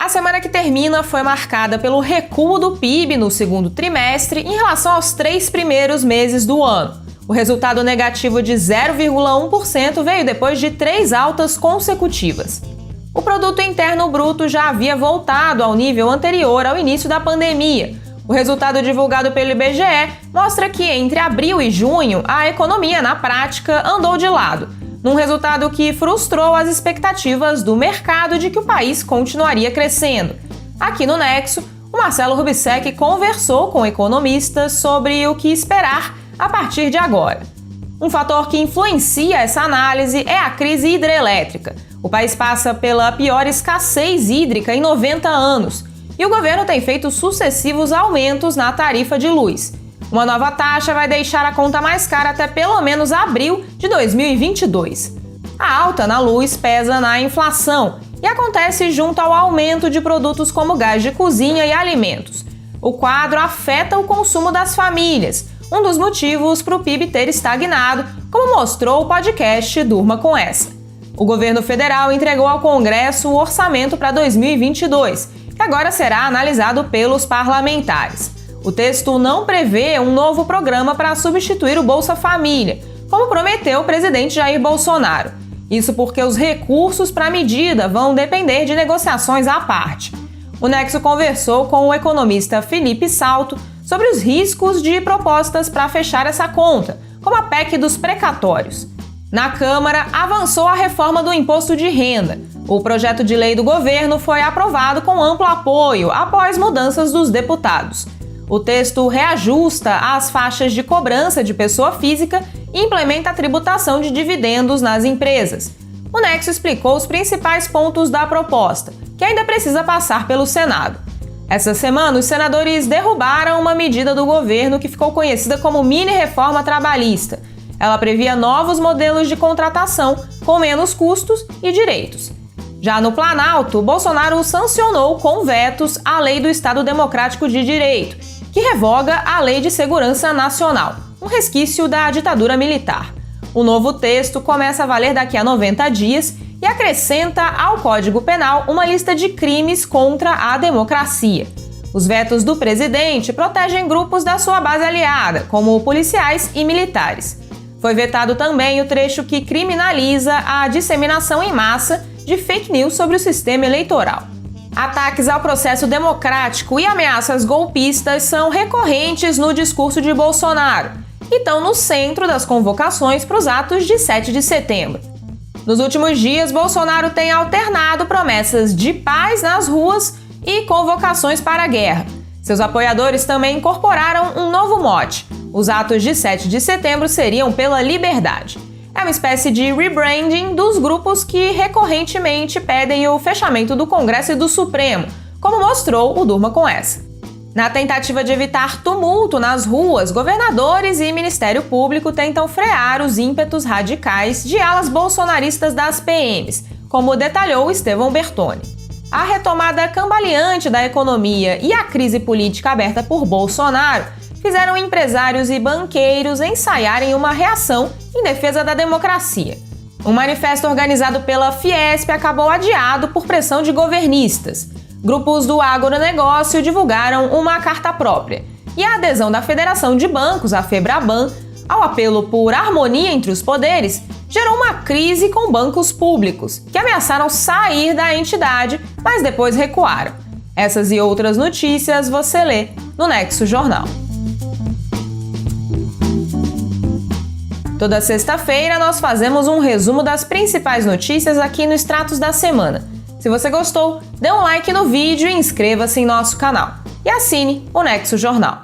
A semana que termina foi marcada pelo recuo do PIB no segundo trimestre em relação aos 3 primeiros meses do ano. O resultado negativo de 0,1% veio depois de 3 altas consecutivas. O Produto Interno Bruto já havia voltado ao nível anterior ao início da pandemia. O resultado divulgado pelo IBGE mostra que entre abril e junho a economia, na prática, andou de lado, num resultado que frustrou as expectativas do mercado de que o país continuaria crescendo. Aqui no Nexo, o Marcelo Rubissec conversou com economistas sobre o que esperar a partir de agora. Um fator que influencia essa análise é a crise hidrelétrica. O país passa pela pior escassez hídrica em 90 anos e o governo tem feito sucessivos aumentos na tarifa de luz. Uma nova taxa vai deixar a conta mais cara até pelo menos abril de 2022. A alta na luz pesa na inflação e acontece junto ao aumento de produtos como gás de cozinha e alimentos. O quadro afeta o consumo das famílias, um dos motivos para o PIB ter estagnado, como mostrou o podcast Durma com Essa. O governo federal entregou ao Congresso o orçamento para 2022, que agora será analisado pelos parlamentares. O texto não prevê um novo programa para substituir o Bolsa Família, como prometeu o presidente Jair Bolsonaro. Isso porque os recursos para a medida vão depender de negociações à parte. O Nexo conversou com o economista Felipe Salto sobre os riscos de propostas para fechar essa conta, como a PEC dos precatórios. Na Câmara, avançou a reforma do imposto de renda. O projeto de lei do governo foi aprovado com amplo apoio após mudanças dos deputados. O texto reajusta as faixas de cobrança de pessoa física e implementa a tributação de dividendos nas empresas. O Nexo explicou os principais pontos da proposta, que ainda precisa passar pelo Senado. Essa semana, os senadores derrubaram uma medida do governo que ficou conhecida como mini-reforma trabalhista. Ela previa novos modelos de contratação com menos custos e direitos. Já no Planalto, Bolsonaro sancionou com vetos a Lei do Estado Democrático de Direito, que revoga a Lei de Segurança Nacional, um resquício da ditadura militar. O novo texto começa a valer daqui a 90 dias e acrescenta ao Código Penal uma lista de crimes contra a democracia. Os vetos do presidente protegem grupos da sua base aliada, como policiais e militares. Foi vetado também o trecho que criminaliza a disseminação em massa de fake news sobre o sistema eleitoral. Ataques ao processo democrático e ameaças golpistas são recorrentes no discurso de Bolsonaro e estão no centro das convocações para os atos de 7 de setembro. Nos últimos dias, Bolsonaro tem alternado promessas de paz nas ruas e convocações para a guerra. Seus apoiadores também incorporaram um novo mote: os atos de 7 de setembro seriam pela liberdade. É uma espécie de rebranding dos grupos que recorrentemente pedem o fechamento do Congresso e do Supremo, como mostrou o Durma com Essa. Na tentativa de evitar tumulto nas ruas, governadores e Ministério Público tentam frear os ímpetos radicais de alas bolsonaristas das PMs, como detalhou Estevão Bertoni. A retomada cambaleante da economia e a crise política aberta por Bolsonaro fizeram empresários e banqueiros ensaiarem uma reação em defesa da democracia. Um manifesto organizado pela Fiesp acabou adiado por pressão de governistas. Grupos do agronegócio divulgaram uma carta própria. E a adesão da Federação de Bancos, a Febraban, ao apelo por harmonia entre os poderes, gerou uma crise com bancos públicos, que ameaçaram sair da entidade, mas depois recuaram. Essas e outras notícias você lê no Nexo Jornal. Toda sexta-feira nós fazemos um resumo das principais notícias aqui no Extratos da Semana. Se você gostou, dê um like no vídeo e inscreva-se em nosso canal. E assine o Nexo Jornal.